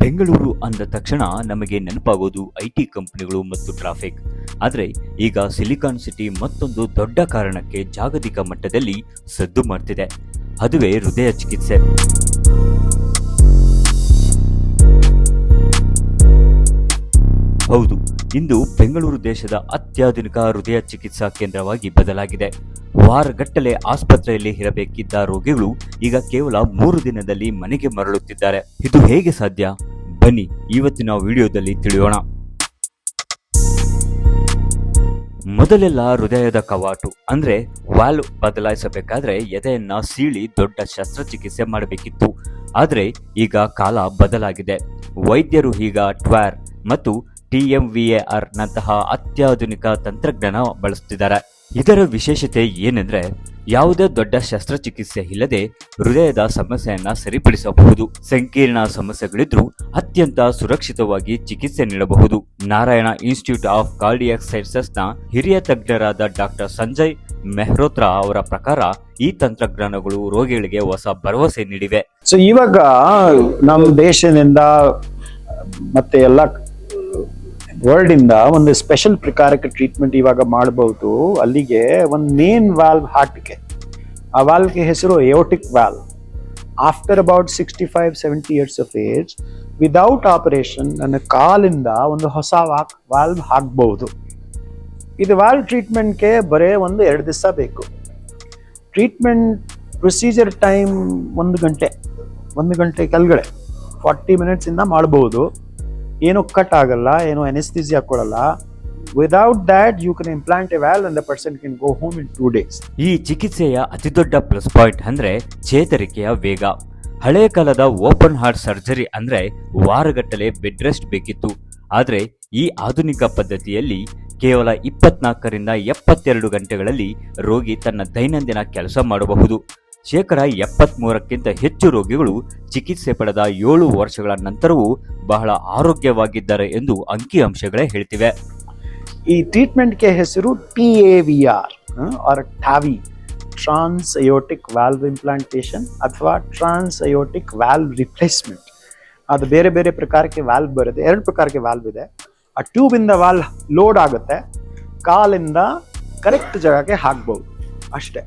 ಬೆಂಗಳೂರು ಅಂದ ತಕ್ಷಣ ನಮಗೆ ನೆನಪಾಗೋದು ಐಟಿ ಕಂಪನಿಗಳು ಮತ್ತು ಟ್ರಾಫಿಕ್. ಆದರೆ ಈಗ ಸಿಲಿಕಾನ್ ಸಿಟಿ ಮತ್ತೊಂದು ದೊಡ್ಡ ಕಾರಣಕ್ಕೆ ಜಾಗತಿಕ ಮಟ್ಟದಲ್ಲಿ ಸದ್ದು ಮಾಡ್ತಿದೆ. ಅದುವೇ ಹೃದಯ ಚಿಕಿತ್ಸೆ. ಹೌದು, ಇಂದು ಬೆಂಗಳೂರು ದೇಶದ ಅತ್ಯಾಧುನಿಕ ಹೃದಯ ಚಿಕಿತ್ಸಾ ಕೇಂದ್ರವಾಗಿ ಬದಲಾಗಿದೆ. ವಾರಗಟ್ಟಲೆ ಆಸ್ಪತ್ರೆಯಲ್ಲಿ ಇರಬೇಕಿದ್ದ ರೋಗಿಗಳು ಈಗ ಕೇವಲ 3 ದಿನದಲ್ಲಿ ಮನೆಗೆ ಮರಳುತ್ತಿದ್ದಾರೆ. ಇದು ಹೇಗೆ ಸಾಧ್ಯ? ಬನ್ನಿ ಇವತ್ತಿನ ವಿಡಿಯೋದಲ್ಲಿ ತಿಳಿಯೋಣ. ಮೊದಲೆಲ್ಲ ಹೃದಯದ ಕವಾಟು ಅಂದ್ರೆ ವಾಲ್ವ್ ಬದಲಾಯಿಸಬೇಕಾದ್ರೆ ಎದೆಯನ್ನ ಸೀಳಿ ದೊಡ್ಡ ಶಸ್ತ್ರಚಿಕಿತ್ಸೆ ಮಾಡಬೇಕಿತ್ತು. ಆದರೆ ಈಗ ಕಾಲ ಬದಲಾಗಿದೆ. ವೈದ್ಯರು ಈಗ ಟ್ವಾರ್ ಮತ್ತು TMVAR ನಂತಹ ಅತ್ಯಾಧುನಿಕ ತಂತ್ರಜ್ಞಾನ ಬಳಸುತ್ತಿದ್ದಾರೆ. ಇದರ ವಿಶೇಷತೆ ಏನೆಂದ್ರೆ ಯಾವುದೇ ದೊಡ್ಡ ಶಸ್ತ್ರಚಿಕಿತ್ಸೆ ಇಲ್ಲದೆ ಹೃದಯದ ಸಮಸ್ಯೆಯನ್ನ ಸರಿಪಡಿಸಬಹುದು. ಸಂಕೀರ್ಣ ಸಮಸ್ಯೆಗಳಿದ್ರೂ ಅತ್ಯಂತ ಸುರಕ್ಷಿತವಾಗಿ ಚಿಕಿತ್ಸೆ ನೀಡಬಹುದು. ನಾರಾಯಣ ಇನ್ಸ್ಟಿಟ್ಯೂಟ್ ಆಫ್ ಕಾರ್ಡಿಯಾಕ್ ಸೈನ್ಸಸ್ನ ಹಿರಿಯ ತಜ್ಞರಾದ ಡಾಕ್ಟರ್ ಸಂಜಯ್ ಮೆಹ್ರೋತ್ರಾ ಅವರ ಪ್ರಕಾರ ಈ ತಂತ್ರಜ್ಞಾನಗಳು ರೋಗಿಗಳಿಗೆ ಹೊಸ ಭರವಸೆ ನೀಡಿವೆ. ಸೊ ಇವಾಗ ನಮ್ಮ ದೇಶದಿಂದ ಮತ್ತೆ ಎಲ್ಲ ವರ್ಲ್ಡ್ ಇಂದ ಒಂದು ಸ್ಪೆಷಲ್ ಪ್ರಕಾರಕ್ಕೆ ಟ್ರೀಟ್ಮೆಂಟ್ ಇವಾಗ ಮಾಡಬಹುದು. ಅಲ್ಲಿಗೆ ಒಂದು ಮೇನ್ ವಾಲ್ವ್ ಹಾರ್ಟ್ಗೆ, ಆ ವಾಲ್ವ್ಗೆ ಹೆಸರು aortic valve. After about 65-70 years of age without operation ನನ್ನ ಕಾಲಿಂದ ಒಂದು ಹೊಸ ವಾಲ್ವ್ ಹಾಕಬಹುದು. ಇದು ವಾಲ್ವ್ ಟ್ರೀಟ್ಮೆಂಟ್ಗೆ ಬರೇ 1-2 ದಿವಸ ಬೇಕು. ಟ್ರೀಟ್ಮೆಂಟ್ ಪ್ರೊಸೀಜರ್ ಟೈಮ್ 1 ಗಂಟೆ ಕೆಳಗಡೆ 40 ಮಿನಿಟ್ಸ್ ಇಂದ ಮಾಡಬಹುದು. ಏನು ಕಟ್ ಆಗಲ್ಲ, ಏನು ಅನೆಸ್ಥಿಸಿಯಾ ಕೊಡಲ್ಲ. Without that you can implant a valve and the person can go home in 2 days. ಈ ಚಿಕಿತ್ಸೆಯ ಅತಿದೊಡ್ಡ ಪ್ಲಸ್ ಪಾಯಿಂಟ್ ಅಂದ್ರೆ ಚೇತರಿಕೆಯ ವೇಗ. ಹಳೆಯ ಕಾಲದ ಓಪನ್ ಹಾರ್ಟ್ ಸರ್ಜರಿ ಅಂದ್ರೆ ವಾರಗಟ್ಟಲೆ ಬೆಡ್ ರೆಸ್ಟ್ ಬೇಕಿತ್ತು. ಆದ್ರೆ ಈ ಆಧುನಿಕ ಪದ್ಧತಿಯಲ್ಲಿ ಕೇವಲ 24ರಿಂದ 72 ಗಂಟೆಗಳಲ್ಲಿ ರೋಗಿ ತನ್ನ ದೈನಂದಿನ ಕೆಲಸ ಮಾಡಬಹುದು. 73%ಕ್ಕಿಂತ ಹೆಚ್ಚು ರೋಗಿಗಳು ಚಿಕಿತ್ಸೆ ಪಡೆದ 7 ವರ್ಷಗಳ ನಂತರವೂ ಬಹಳ ಆರೋಗ್ಯವಾಗಿದ್ದಾರೆ ಎಂದು ಅಂಕಿಅಂಶಗಳೇ ಹೇಳ್ತಿವೆ. ಈ ಟ್ರೀಟ್ಮೆಂಟ್ಗೆ ಹೆಸರು TAVR ಆರ್ TAVI, ಟ್ರಾನ್ಸ್ ಅಯೋಟಿಕ್ ವಾಲ್ವ್ ಇಂಪ್ಲಾಂಟೇಶನ್ ಅಥವಾ ಟ್ರಾನ್ಸ್ ಅಯೋಟಿಕ್ ವಾಲ್ವ್ ರಿಪ್ಲೇಸ್ಮೆಂಟ್. ಅದು ಬೇರೆ ಬೇರೆ ಪ್ರಕಾರಕ್ಕೆ ವಾಲ್ವ್ ಬರುತ್ತೆ. 2 ಪ್ರಕಾರಕ್ಕೆ ವಾಲ್ವ್ ಇದೆ. ಆ ಟ್ಯೂಬ್ ಇಂದ ವಾಲ್ವ್ ಲೋಡ್ ಆಗುತ್ತೆ, ಕಾಲಿಂದ ಕರೆಕ್ಟ್ ಜಾಗಕ್ಕೆ ಹಾಕ್ಬಹುದು ಅಷ್ಟೇ.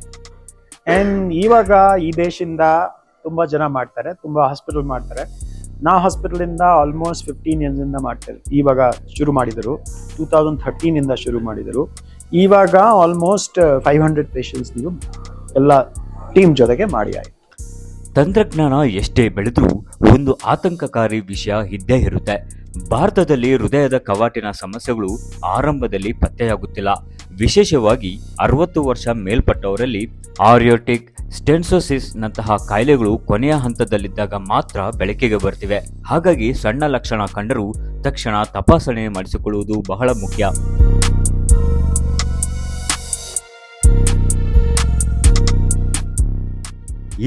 ಅಂಡ್ ಇವಾಗ ಈ ದೇಶದಿಂದ ತುಂಬಾ ಜನ ಮಾಡ್ತಾರೆ, ತುಂಬಾ ಹಾಸ್ಪಿಟಲ್ ಮಾಡ್ತಾರೆ. ನಾವು ಹಾಸ್ಪಿಟಲ್ ಇಂದ ಆಲ್ಮೋಸ್ಟ್ 15 years ಇಂದ ಮಾಡ್ತೇವೆ. ಇವಾಗ ಶುರು ಮಾಡಿದರು, 2013 ಇಂದ ಶುರು ಮಾಡಿದರು. ಇವಾಗ ಆಲ್ಮೋಸ್ಟ್ 500 ಪೇಷಂಟ್ಸ್ ಎಲ್ಲ ಟೀಮ್ ಜೊತೆಗೆ ಮಾಡಿ ಆಯ್ತು. ತಂತ್ರಜ್ಞಾನ ಎಷ್ಟೇ ಬೆಳೆದ್ರೂ ಒಂದು ಆತಂಕಕಾರಿ ವಿಷಯ ಇದ್ದೇ ಇರುತ್ತೆ. ಭಾರತದಲ್ಲಿ ಹೃದಯದ ಕವಾಟಿನ ಸಮಸ್ಯೆಗಳು ಆರಂಭದಲ್ಲಿ ಪತ್ತೆಯಾಗುತ್ತಿಲ್ಲ. ವಿಶೇಷವಾಗಿ 60 ವರ್ಷ ಮೇಲ್ಪಟ್ಟವರಲ್ಲಿ ಆರಿಯೋಟಿಕ್ ಸ್ಟೆನ್ಸೋಸಿಸ್ ನಂತಹ ಕಾಯಿಲೆಗಳು ಕೊನೆಯ ಹಂತದಲ್ಲಿದ್ದಾಗ ಮಾತ್ರ ಬೆಳಕಿಗೆ ಬರ್ತಿವೆ. ಹಾಗಾಗಿ ಸಣ್ಣ ಲಕ್ಷಣ ಕಂಡರೂ ತಕ್ಷಣ ತಪಾಸಣೆ ಮಾಡಿಸಿಕೊಳ್ಳುವುದು ಬಹಳ ಮುಖ್ಯ.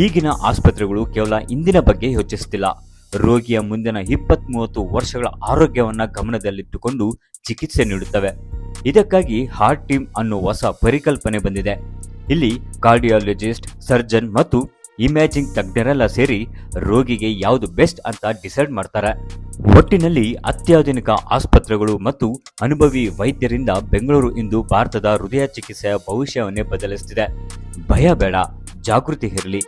ಈಗಿನ ಆಸ್ಪತ್ರೆಗಳು ಕೇವಲ ಇಂದಿನ ಬಗ್ಗೆ ಯೋಚಿಸುತ್ತಿಲ್ಲ, ರೋಗಿಯ ಮುಂದಿನ 20-30 ವರ್ಷಗಳ ಆರೋಗ್ಯವನ್ನ ಗಮನದಲ್ಲಿಟ್ಟುಕೊಂಡು ಚಿಕಿತ್ಸೆ ನೀಡುತ್ತವೆ. ಇದಕ್ಕಾಗಿ ಹಾರ್ಟ್ ಟೀಮ್ ಅನ್ನೋ ಹೊಸ ಪರಿಕಲ್ಪನೆ ಬಂದಿದೆ. ಇಲ್ಲಿ ಕಾರ್ಡಿಯಾಲಜಿಸ್ಟ್, ಸರ್ಜನ್ ಮತ್ತು ಇಮ್ಯಾಜಿಂಗ್ ತಜ್ಞರೆಲ್ಲ ಸೇರಿ ರೋಗಿಗೆ ಯಾವುದು ಬೆಸ್ಟ್ ಅಂತ ಡಿಸೈಡ್ ಮಾಡ್ತಾರೆ. ಒಟ್ಟಿನಲ್ಲಿ ಅತ್ಯಾಧುನಿಕ ಆಸ್ಪತ್ರೆಗಳು ಮತ್ತು ಅನುಭವಿ ವೈದ್ಯರಿಂದ ಬೆಂಗಳೂರು ಇಂದು ಭಾರತದ ಹೃದಯ ಚಿಕಿತ್ಸೆಯ ಭವಿಷ್ಯವನ್ನೇ ಬದಲಿಸುತ್ತಿದೆ. ಭಯ ಬೇಡ, ಜಾಗೃತಿ ಇರಲಿ.